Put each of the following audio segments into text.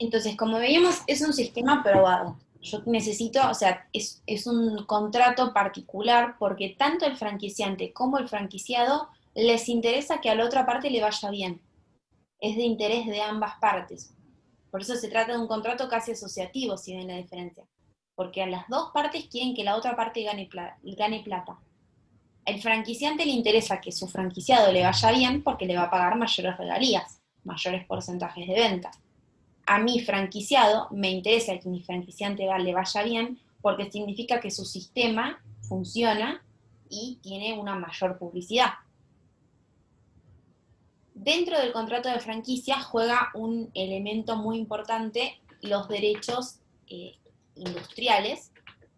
Entonces, como veíamos, es un sistema probado. Yo necesito, o sea, es un contrato particular porque tanto el franquiciante como el franquiciado les interesa que a la otra parte le vaya bien. Es de interés de ambas partes. Por eso se trata de un contrato casi asociativo, si ven la diferencia. Porque a las dos partes quieren que la otra parte gane plata. El franquiciante le interesa que su franquiciado le vaya bien porque le va a pagar mayores regalías, mayores porcentajes de venta. A mi franquiciado me interesa que mi franquiciante le vaya bien porque significa que su sistema funciona y tiene una mayor publicidad. Dentro del contrato de franquicia juega un elemento muy importante los derechos eh, industriales,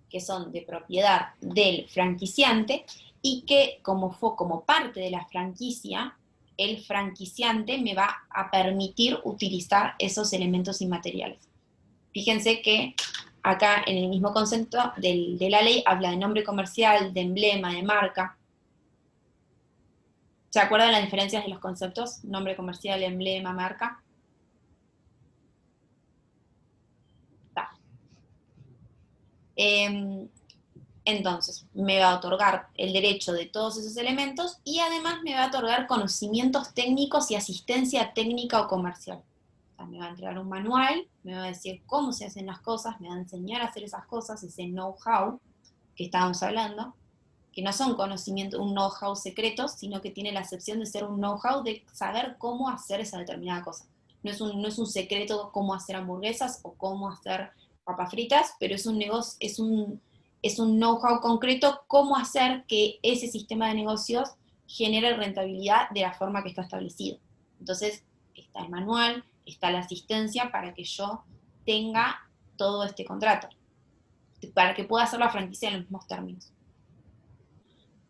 que son de propiedad del franquiciante, y que como parte de la franquicia, el franquiciante me va a permitir utilizar esos elementos inmateriales. Fíjense que acá en el mismo concepto de la ley habla de nombre comercial, de emblema, de marca. ¿Se acuerdan las diferencias de los conceptos? Nombre comercial, emblema, marca. Está. Entonces, me va a otorgar el derecho de todos esos elementos y además me va a otorgar conocimientos técnicos y asistencia técnica o comercial. O sea, me va a entregar un manual, me va a decir cómo se hacen las cosas, me va a enseñar a hacer esas cosas, ese know-how que estábamos hablando, que no son conocimientos, un know-how secreto, sino que tiene la excepción de ser un know-how de saber cómo hacer esa determinada cosa. No es un secreto cómo hacer hamburguesas o cómo hacer papas fritas, pero es un negocio, es un know-how concreto cómo hacer que ese sistema de negocios genere rentabilidad de la forma que está establecido. Entonces, está el manual, está la asistencia para que yo tenga todo este contrato, para que pueda hacer la franquicia en los mismos términos.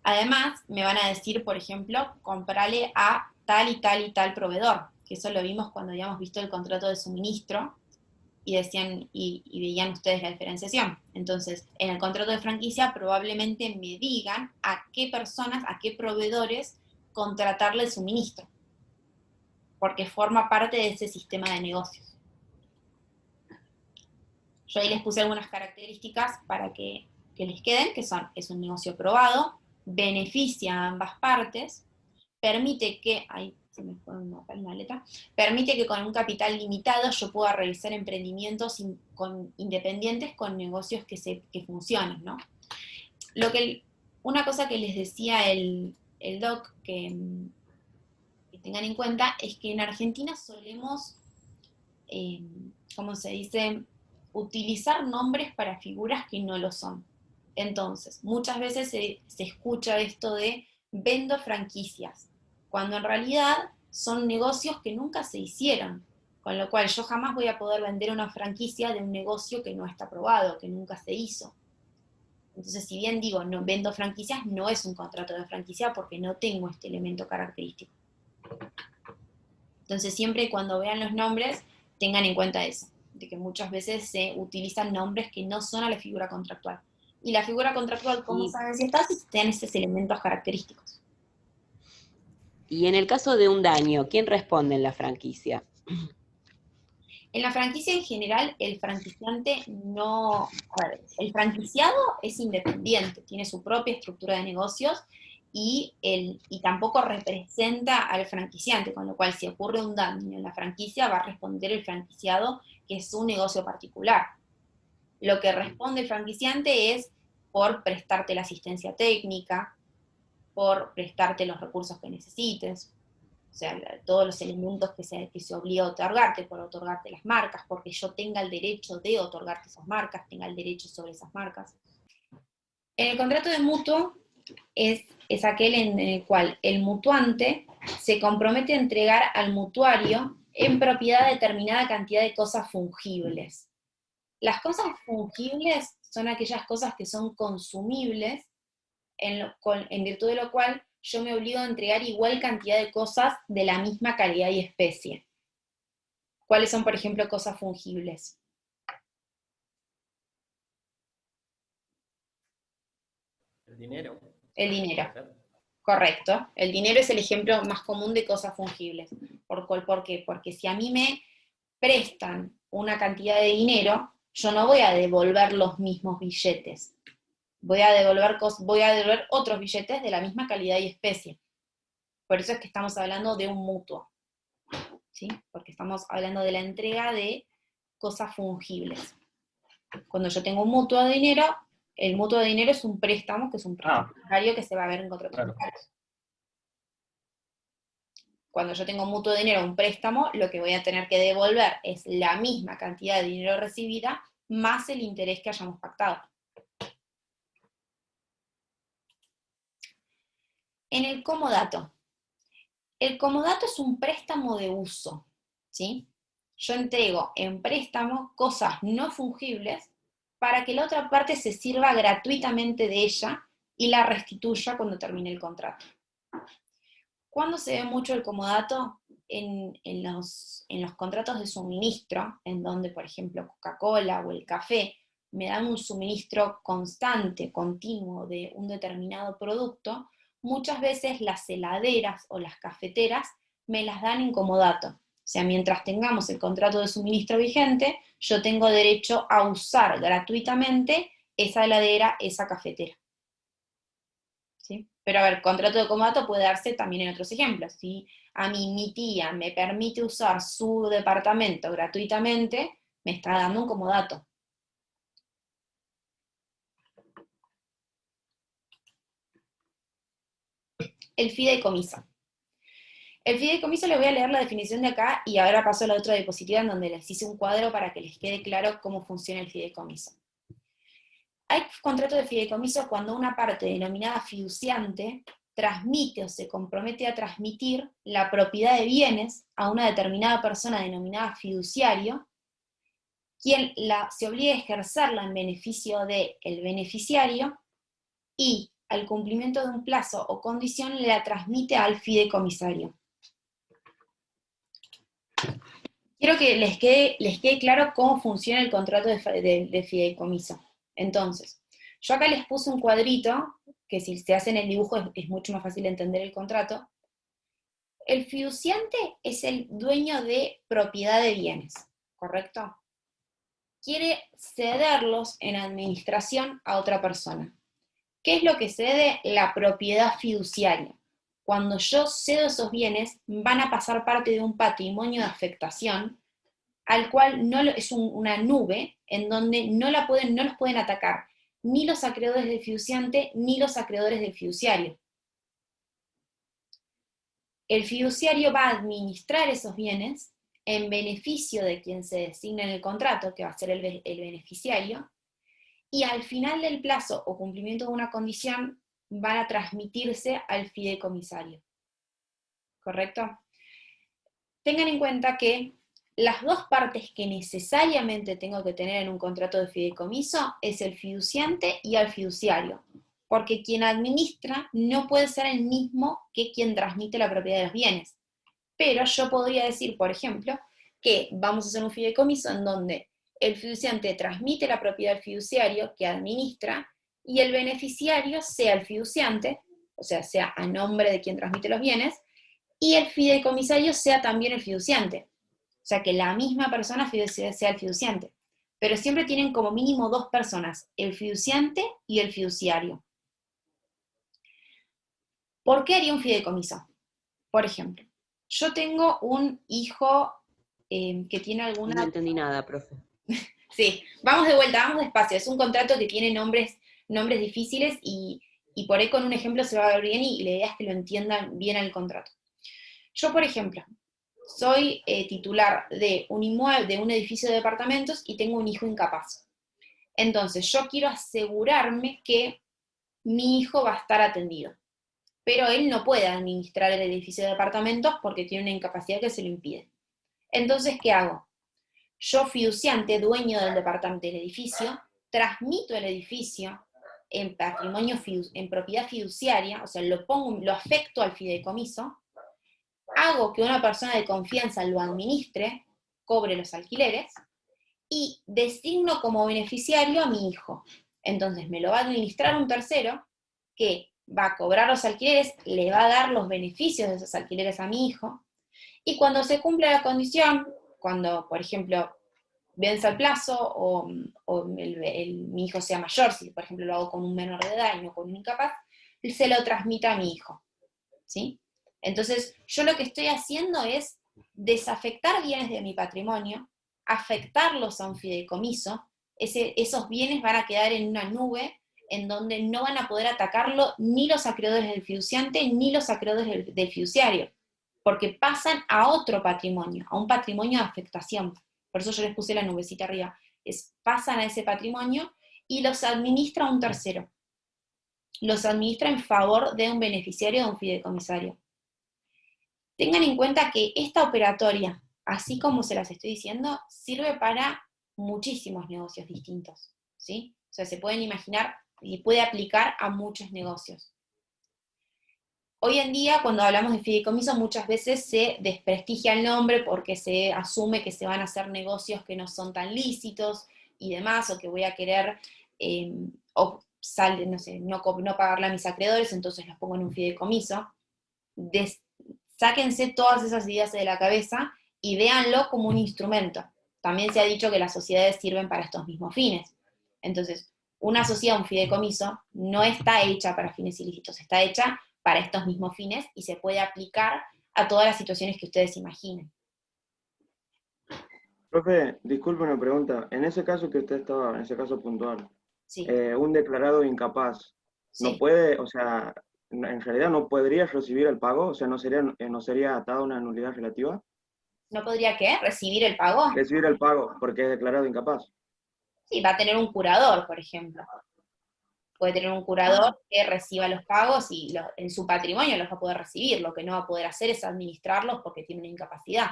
Además, me van a decir, por ejemplo, comprarle a tal y tal y tal proveedor, que eso lo vimos cuando habíamos visto el contrato de suministro y decían y veían ustedes la diferenciación. Entonces, en el contrato de franquicia probablemente me digan a qué personas, a qué proveedores contratarle el suministro, porque forma parte de ese sistema de negocios. Yo ahí les puse algunas características para que les queden, que son, es un negocio probado, beneficia a ambas partes, permite que, ahí se me fue una letra, permite que con un capital limitado yo pueda realizar emprendimientos independientes con negocios que funcionen, ¿no? Una cosa que les decía el doc que tengan en cuenta es que en Argentina solemos, ¿cómo se dice?, utilizar nombres para figuras que no lo son. Entonces, muchas veces se escucha esto de vendo franquicias, cuando en realidad son negocios que nunca se hicieron, con lo cual yo jamás voy a poder vender una franquicia de un negocio que no está aprobado, que nunca se hizo. Entonces, si bien digo, no vendo franquicias, no es un contrato de franquicia porque no tengo este elemento característico. Entonces, siempre cuando vean los nombres, tengan en cuenta eso, de que muchas veces se utilizan nombres que no son a la figura contractual. Y la figura contractual, ¿cómo Y, saben si está? Si tienen esos elementos característicos. y en el caso de un daño, ¿quién responde en la franquicia? En la franquicia en general, el franquiciante no, a ver, el franquiciado es independiente, tiene su propia estructura de negocios y tampoco representa al franquiciante, con lo cual si ocurre un daño en la franquicia va a responder el franquiciado, que es un negocio particular. Lo que responde el franquiciante es por prestarte la asistencia técnica, por prestarte los recursos que necesites, o sea, todos los elementos que se obliga a otorgarte, por otorgarte las marcas, porque yo tenga el derecho de otorgarte esas marcas, tenga el derecho sobre esas marcas. En el contrato de mutuo es aquel en el cual el mutuante se compromete a entregar al mutuario en propiedad determinada cantidad de cosas fungibles. Las cosas fungibles son aquellas cosas que son consumibles, en virtud de lo cual yo me obligo a entregar igual cantidad de cosas de la misma calidad y especie. ¿Cuáles son, por ejemplo, cosas fungibles? El dinero, El dinero, ¿puede ser? correcto. El dinero es el ejemplo más común de cosas fungibles. ¿Por qué? Porque si a mí prestan una cantidad de dinero, yo no voy a devolver los mismos billetes. Voy a devolver otros billetes de la misma calidad y especie. Por eso es que estamos hablando de un mutuo, ¿sí? Porque estamos hablando de la entrega de cosas fungibles. Cuando yo tengo un mutuo de dinero, el mutuo de dinero es un préstamo, que es un préstamo bancario que se va a ver en contratos bancarios. Cuando yo tengo un mutuo de dinero, un préstamo, lo que voy a tener que devolver es la misma cantidad de dinero recibida más el interés que hayamos pactado. En el comodato. El comodato es un préstamo de uso, ¿sí? Yo entrego en préstamo cosas no fungibles para que la otra parte se sirva gratuitamente de ella y la restituya cuando termine el contrato. ¿Cuándo se ve mucho el comodato? En los contratos de suministro, en donde, por ejemplo, Coca-Cola o el café me dan un suministro constante, continuo de un determinado producto, muchas veces las heladeras o las cafeteras me las dan en comodato. O sea, mientras tengamos el contrato de suministro vigente, yo tengo derecho a usar gratuitamente esa heladera, esa cafetera. ¿Sí? Pero a ver, contrato de comodato puede darse también en otros ejemplos. Si a mí mi tía me permite usar su departamento gratuitamente, me está dando un comodato. El fideicomiso. El fideicomiso, les voy a leer la definición de acá y ahora paso a la otra diapositiva en donde les hice un cuadro para que les quede claro cómo funciona el fideicomiso. Hay contrato de fideicomiso cuando una parte denominada fiduciante transmite o se compromete a transmitir la propiedad de bienes a una determinada persona denominada fiduciario, quien se obliga a ejercerla en beneficio del beneficiario y al cumplimiento de un plazo o condición la transmite al fideicomisario. Quiero que les quede claro cómo funciona el contrato de fideicomiso. Entonces, yo acá les puse un cuadrito, que si se hacen el dibujo es mucho más fácil entender el contrato. El fiduciante es el dueño de propiedad de bienes, ¿correcto? Quiere cederlos en administración a otra persona. ¿Qué es lo que cede? La propiedad fiduciaria. Cuando yo cedo esos bienes, van a pasar parte de un patrimonio de afectación, al cual es una nube en donde no los pueden atacar ni los acreedores del fiduciante ni los acreedores del fiduciario. El fiduciario va a administrar esos bienes en beneficio de quien se designa en el contrato, que va a ser el beneficiario, y al final del plazo o cumplimiento de una condición van a transmitirse al fideicomisario. ¿Correcto? Tengan en cuenta que las dos partes que necesariamente tengo que tener en un contrato de fideicomiso es el fiduciante y el fiduciario, porque quien administra no puede ser el mismo que quien transmite la propiedad de los bienes. Pero yo podría decir, por ejemplo, que vamos a hacer un fideicomiso en donde el fiduciante transmite la propiedad al fiduciario que administra y el beneficiario sea el fiduciante, o sea a nombre de quien transmite los bienes, y el fideicomisario sea también el fiduciante. O sea, que la misma persona sea el fiduciante. Pero siempre tienen como mínimo dos personas, el fiduciante y el fiduciario. ¿Por qué haría un fideicomiso? Por ejemplo, yo tengo un hijo que tiene alguna... No entendí nada, profe. Sí, vamos de vuelta, vamos despacio. Es un contrato que tiene nombres difíciles y por ahí con un ejemplo se va a ver bien y la idea es que lo entiendan bien el contrato. Yo, por ejemplo, soy titular de un inmueble, de un edificio de departamentos y tengo un hijo incapaz. Entonces, yo quiero asegurarme que mi hijo va a estar atendido. Pero él no puede administrar el edificio de departamentos porque tiene una incapacidad que se lo impide. Entonces, ¿qué hago? Yo, fiduciante, dueño del departamento del edificio, transmito el edificio en patrimonio, en propiedad fiduciaria, o sea, lo afecto al fideicomiso, hago que una persona de confianza lo administre, cobre los alquileres, y designo como beneficiario a mi hijo. Entonces me lo va a administrar un tercero que va a cobrar los alquileres, le va a dar los beneficios de esos alquileres a mi hijo, y cuando se cumpla la condición, cuando, por ejemplo, vence el plazo o mi hijo sea mayor, si por ejemplo lo hago con un menor de edad y no con un incapaz, se lo transmita a mi hijo, ¿sí? Entonces, yo lo que estoy haciendo es desafectar bienes de mi patrimonio, afectarlos a un fideicomiso, esos bienes van a quedar en una nube en donde no van a poder atacarlo ni los acreedores del fiduciante ni los acreedores del fiduciario, porque pasan a otro patrimonio, a un patrimonio de afectación. Por eso yo les puse la nubecita arriba. Pasan a ese patrimonio y los administra un tercero. Los administra en favor de un beneficiario o de un fideicomisario. Tengan en cuenta que esta operatoria, así como se las estoy diciendo, sirve para muchísimos negocios distintos, ¿sí? O sea, se pueden imaginar y puede aplicar a muchos negocios. Hoy en día, cuando hablamos de fideicomiso, muchas veces se desprestigia el nombre porque se asume que se van a hacer negocios que no son tan lícitos y demás, o que voy a querer, no sé, no pagarle a mis acreedores, entonces los pongo en un fideicomiso. Sáquense todas esas ideas de la cabeza y véanlo como un instrumento. También se ha dicho que las sociedades sirven para estos mismos fines. Entonces, una sociedad, un fideicomiso, no está hecha para fines ilícitos, está hecha para estos mismos fines y se puede aplicar a todas las situaciones que ustedes imaginen. Profe, disculpe una pregunta. En ese caso que usted estaba, en ese caso puntual, Sí, un declarado incapaz, ¿no sí. puede, o sea, en realidad no podría recibir el pago? O sea, ¿no sería atada a una nulidad relativa? ¿No podría qué? ¿Recibir el pago? Recibir el pago porque es declarado incapaz. Sí, va a tener un curador, por ejemplo. Puede tener un Ah, curador que reciba los pagos y en su patrimonio los va a poder recibir. Lo que no va a poder hacer es administrarlos porque tiene una incapacidad.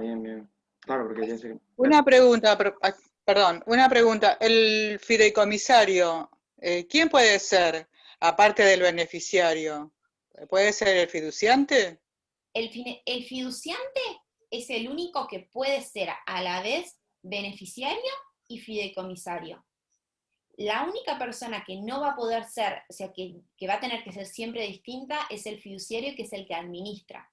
bien, bien. Claro, porque ya sé. Una pregunta, perdón, una pregunta. El fideicomisario, ¿quién puede ser, aparte del beneficiario? ¿Puede ser el fiduciante? El fiduciante es el único que puede ser a la vez beneficiario y fideicomisario. La única persona que no va a poder ser, o sea, que va a tener que ser siempre distinta, es el fiduciario, que es el que administra.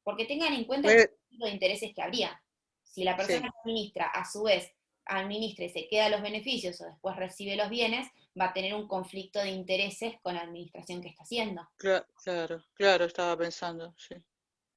Porque tengan en cuenta el Puede- tipo de intereses que habría. Si la persona sí, que administra, a su vez, administra y se queda los beneficios o después recibe los bienes, va a tener un conflicto de intereses con la administración que está haciendo. claro, estaba pensando, sí.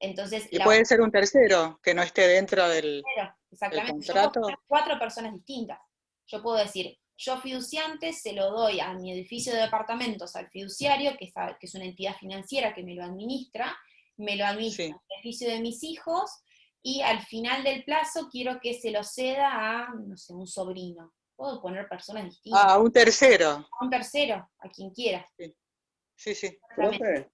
Entonces, Y puede ser un tercero que no esté dentro del exactamente, yo puedo contrato. tener 4 personas distintas. Yo puedo decir, yo fiduciante se lo doy a mi edificio de departamentos, al fiduciario, que es una entidad financiera que me lo administra Sí. el beneficio de mis hijos, y al final del plazo quiero que se lo ceda a, no sé, un sobrino. Puedo poner personas distintas, Ah, un tercero. a un tercero, a quien quiera. Sí. Exactamente. Profe,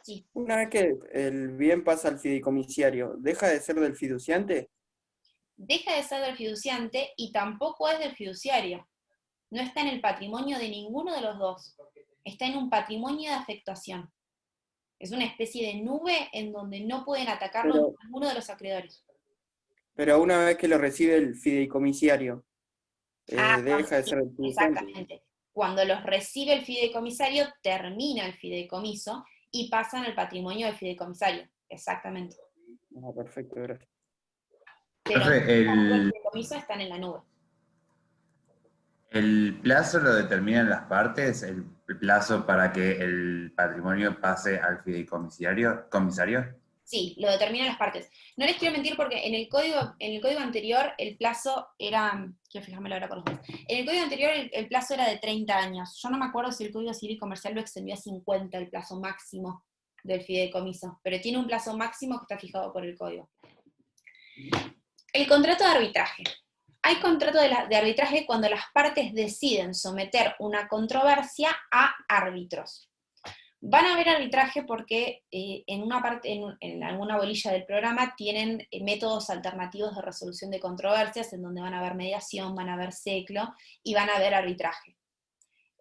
Sí. una vez que el bien pasa al fideicomisario, ¿deja de ser del fiduciante? Deja de ser del fiduciante y tampoco es del fiduciario. No está en el patrimonio de ninguno de los dos. Está en un patrimonio de afectación. Es una especie de nube en donde no pueden atacarlo Pero, ninguno de los acreedores. pero una vez que lo recibe el fideicomisario, deja de Sí, ser del fiduciante. exactamente. Cuando los recibe el fideicomisario, termina el fideicomiso y pasan al patrimonio del fideicomisario. Exactamente. Ah, perfecto, gracias. Pero Profe, los el, fideicomisos están en la nube. ¿el plazo lo determinan las partes? ¿El plazo para que el patrimonio pase al comisario? Sí, lo determinan las partes. No les quiero mentir porque en el código anterior el plazo era, quiero fijarme la hora por los días. En el código anterior el plazo era de 30 años. Yo no me acuerdo si el Código Civil y Comercial lo extendió a 50, el plazo máximo del fideicomiso, pero tiene un plazo máximo que está fijado por el código. El contrato de arbitraje. Hay contrato de arbitraje cuando las partes deciden someter una controversia a árbitros. Van a haber arbitraje porque en alguna bolilla del programa tienen métodos alternativos de resolución de controversias, en donde van a haber mediación, van a haber seclo y van a haber arbitraje.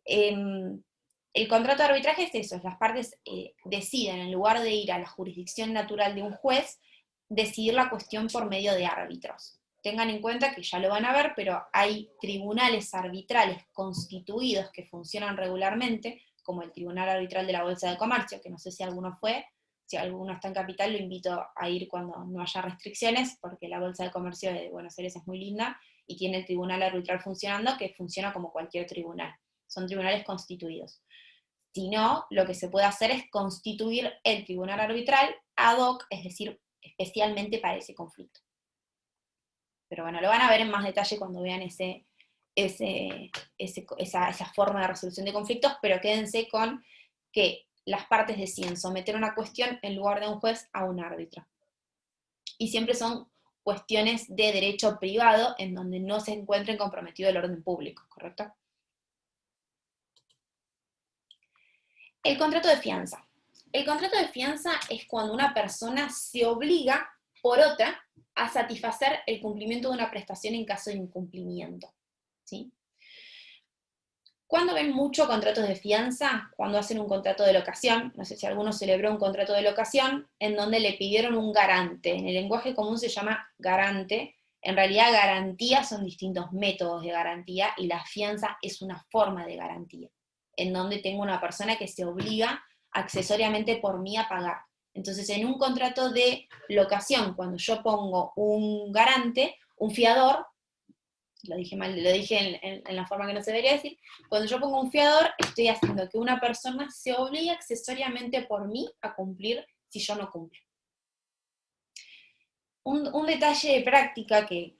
El contrato de arbitraje es eso, las partes deciden, en lugar de ir a la jurisdicción natural de un juez, decidir la cuestión por medio de árbitros. Tengan en cuenta que ya lo van a ver, pero hay tribunales arbitrales constituidos que funcionan regularmente, como el Tribunal Arbitral de la Bolsa de Comercio, que no sé si alguno fue, si alguno está en Capital, lo invito a ir cuando no haya restricciones, porque la Bolsa de Comercio de Buenos Aires es muy linda, y tiene el tribunal arbitral funcionando, que funciona como cualquier tribunal. Son tribunales constituidos. Si no, lo que se puede hacer es constituir el tribunal arbitral ad hoc, es decir, especialmente para ese conflicto. Pero bueno, lo van a ver en más detalle cuando vean esa forma de resolución de conflictos, pero quédense con que las partes deciden someter una cuestión en lugar de un juez a un árbitro. Y siempre son cuestiones de derecho privado en donde no se encuentren comprometido el orden público, ¿correcto? El contrato de fianza. El contrato de fianza es cuando una persona se obliga por otra a satisfacer el cumplimiento de una prestación en caso de incumplimiento, ¿sí? ¿Cuándo ven mucho contratos de fianza? Cuando hacen un contrato de locación. No sé si alguno celebró un contrato de locación en donde le pidieron un garante. En el lenguaje común se llama garante. En realidad garantía son distintos métodos de garantía y la fianza es una forma de garantía, en donde tengo una persona que se obliga accesoriamente por mí a pagar. Entonces, en un contrato de locación, cuando yo pongo un garante, un fiador, lo dije mal, lo dije en la forma que no se debería decir, cuando yo pongo un fiador, estoy haciendo que una persona se obligue accesoriamente por mí a cumplir si yo no cumplo. Un detalle de práctica que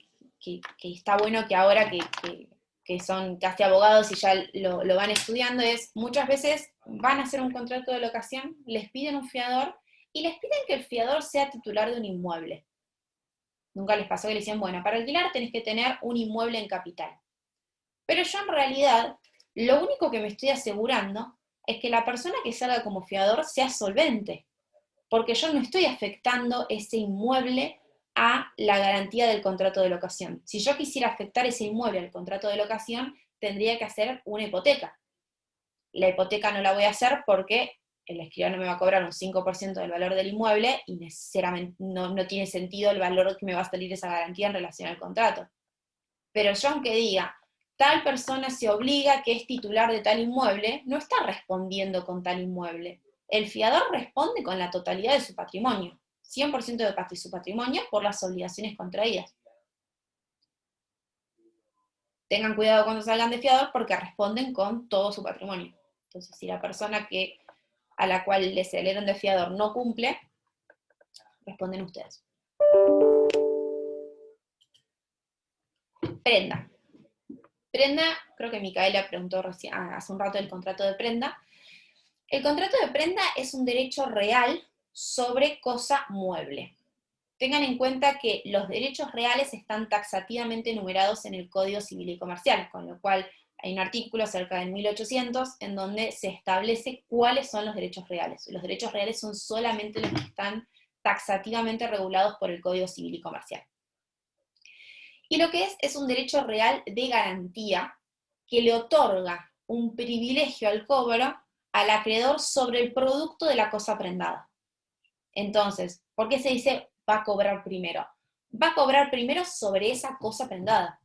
está bueno que ahora que son casi abogados y ya lo van estudiando es, muchas veces van a hacer un contrato de locación, les piden un fiador, y les piden que el fiador sea titular de un inmueble. Nunca les pasó que le decían, bueno, para alquilar tenés que tener un inmueble en Capital. Pero yo en realidad, lo único que me estoy asegurando es que la persona que salga como fiador sea solvente, porque yo no estoy afectando ese inmueble a la garantía del contrato de locación. Si yo quisiera afectar ese inmueble al contrato de locación, tendría que hacer una hipoteca. La hipoteca no la voy a hacer porque el escribano me va a cobrar un 5% del valor del inmueble y necesariamente no tiene sentido el valor que me va a salir esa garantía en relación al contrato. Pero yo aunque diga, tal persona se obliga que es titular de tal inmueble, no está respondiendo con tal inmueble. El fiador responde con la totalidad de su patrimonio, 100% de su patrimonio por las obligaciones contraídas. Tengan cuidado cuando salgan de fiador porque responden con todo su patrimonio. Entonces, si la persona a la cual le salieron de fiador no cumple, responden ustedes. Prenda. Prenda, creo que Micaela preguntó hace un rato del contrato de prenda. El contrato de prenda es un derecho real sobre cosa mueble. Tengan en cuenta que los derechos reales están taxativamente enumerados en el Código Civil y Comercial, con lo cual hay un artículo cerca del 1800 en donde se establece cuáles son los derechos reales. Los derechos reales son solamente los que están taxativamente regulados por el Código Civil y Comercial. Y lo que es un derecho real de garantía que le otorga un privilegio al cobro al acreedor sobre el producto de la cosa prendada. Entonces, ¿por qué se dice va a cobrar primero? Va a cobrar primero sobre esa cosa prendada.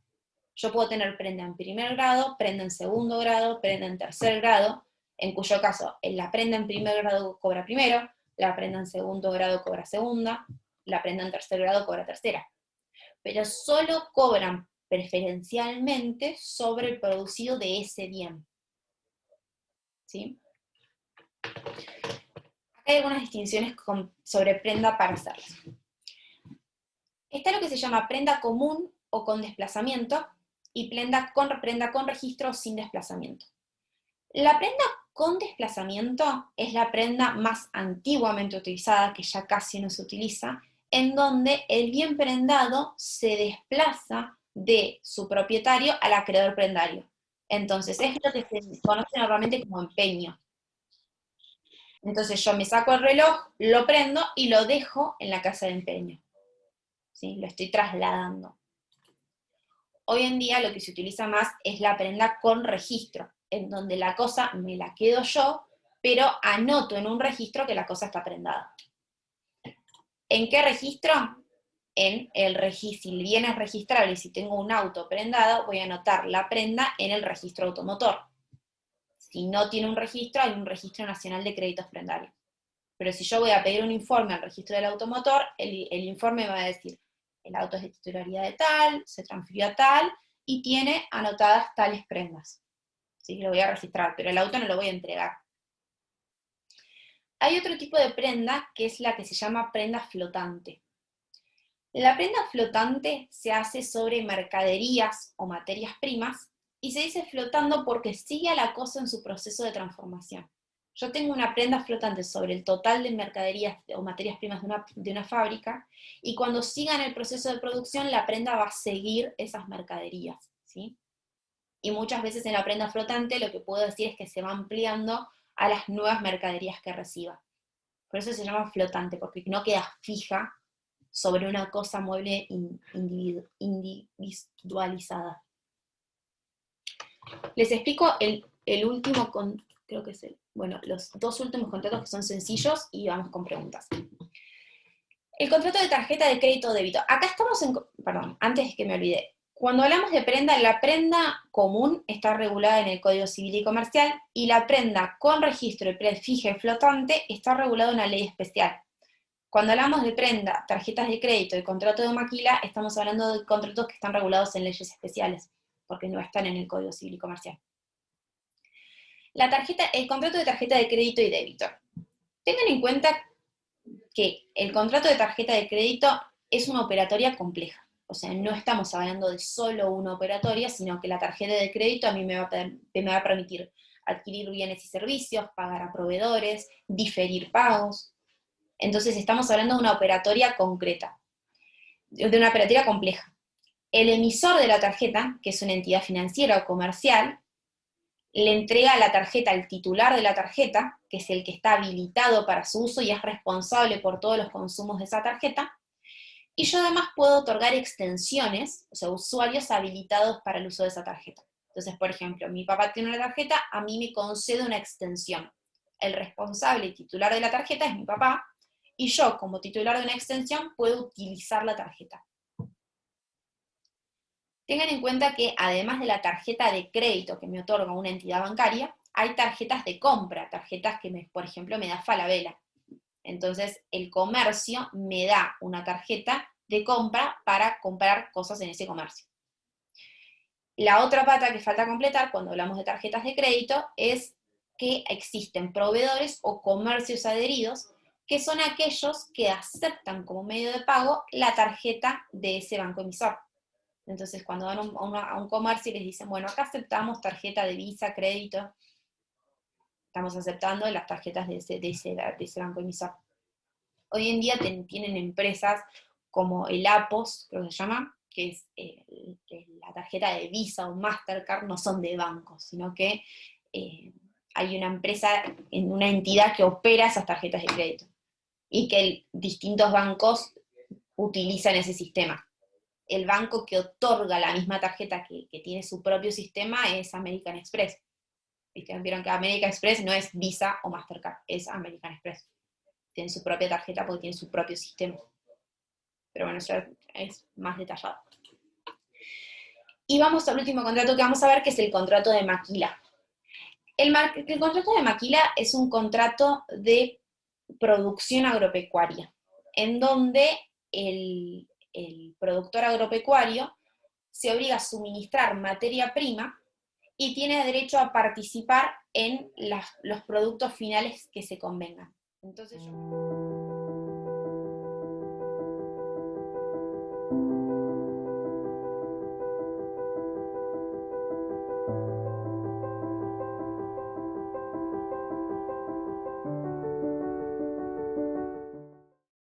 Yo puedo tener prenda en primer grado, prenda en segundo grado, prenda en tercer grado, en cuyo caso la prenda en primer grado cobra primero, la prenda en segundo grado cobra segunda, la prenda en tercer grado cobra tercera. Pero solo cobran preferencialmente sobre el producido de ese bien. ¿Sí? Acá hay algunas distinciones sobre prenda para hacerlas. Está lo que se llama prenda común o con desplazamiento, y prenda con registro o sin desplazamiento. La prenda con desplazamiento es la prenda más antiguamente utilizada, que ya casi no se utiliza, en donde el bien prendado se desplaza de su propietario al acreedor prendario. Entonces, es lo que se conoce normalmente como empeño. Entonces yo me saco el reloj, lo prendo y lo dejo en la casa de empeño. ¿Sí? Lo estoy trasladando. Hoy en día lo que se utiliza más es la prenda con registro, en donde la cosa me la quedo yo, pero anoto en un registro que la cosa está prendada. ¿En qué registro? En el registro. Si el bien es registrable y si tengo un auto prendado, voy a anotar la prenda en el registro automotor. Si no tiene un registro, hay un registro nacional de créditos prendarios. Pero si yo voy a pedir un informe al registro del automotor, el informe me va a decir, el auto es de titularidad de tal, se transfirió a tal, y tiene anotadas tales prendas. ¿Sí? Lo voy a registrar, pero el auto no lo voy a entregar. Hay otro tipo de prenda, que es la que se llama prenda flotante. La prenda flotante se hace sobre mercaderías o materias primas, y se dice flotando porque sigue a la cosa en su proceso de transformación. Yo tengo una prenda flotante sobre el total de mercaderías o materias primas de una fábrica, y cuando siga en el proceso de producción, la prenda va a seguir esas mercaderías, ¿sí? Y muchas veces en la prenda flotante lo que puedo decir es que se va ampliando a las nuevas mercaderías que reciba. Por eso se llama flotante, porque no queda fija sobre una cosa mueble individualizada. Les explico el último, creo que es los dos últimos contratos que son sencillos, y vamos con preguntas. El contrato de tarjeta de crédito o débito. Acá estamos perdón, antes que me olvide. Cuando hablamos de prenda, la prenda común está regulada en el Código Civil y Comercial, y la prenda con registro y prefije flotante está regulada en una ley especial. Cuando hablamos de prenda, tarjetas de crédito y contrato de maquila, estamos hablando de contratos que están regulados en leyes especiales, porque no están en el Código Civil y Comercial. El contrato de tarjeta de crédito y débito. Tengan en cuenta que el contrato de tarjeta de crédito es una operatoria compleja. O sea, no estamos hablando de solo una operatoria, sino que la tarjeta de crédito a mí me va a permitir adquirir bienes y servicios, pagar a proveedores, diferir pagos. Entonces estamos hablando de una operatoria concreta, de una operatoria compleja. El emisor de la tarjeta, que es una entidad financiera o comercial, le entrega la tarjeta al titular de la tarjeta, que es el que está habilitado para su uso y es responsable por todos los consumos de esa tarjeta, y yo además puedo otorgar extensiones, o sea, usuarios habilitados para el uso de esa tarjeta. Entonces, por ejemplo, mi papá tiene una tarjeta, a mí me concede una extensión. El responsable y titular de la tarjeta es mi papá, y yo, como titular de una extensión, puedo utilizar la tarjeta. Tengan en cuenta que además de la tarjeta de crédito que me otorga una entidad bancaria, hay tarjetas de compra, tarjetas que, por ejemplo, me da Falabella. Entonces, el comercio me da una tarjeta de compra para comprar cosas en ese comercio. La otra pata que falta completar cuando hablamos de tarjetas de crédito es que existen proveedores o comercios adheridos, que son aquellos que aceptan como medio de pago la tarjeta de ese banco emisor. Entonces, cuando van a un comercio y les dicen, bueno, acá aceptamos tarjeta de Visa, crédito, estamos aceptando las tarjetas de ese banco emisor. Hoy en día tienen empresas como el APOS, creo que se llama, que es la tarjeta de Visa o Mastercard, no son de bancos, sino que hay una empresa, una entidad que opera esas tarjetas de crédito, y que distintos bancos utilizan ese sistema. El banco que otorga la misma tarjeta que tiene su propio sistema es American Express. Vieron que American Express no es Visa o Mastercard, es American Express. Tienen su propia tarjeta porque tienen su propio sistema. Pero bueno, eso es más detallado. Y vamos al último contrato que vamos a ver, que es el contrato de maquila. El contrato de maquila es un contrato de producción agropecuaria, en donde el productor agropecuario se obliga a suministrar materia prima y tiene derecho a participar en los productos finales que se convengan. Entonces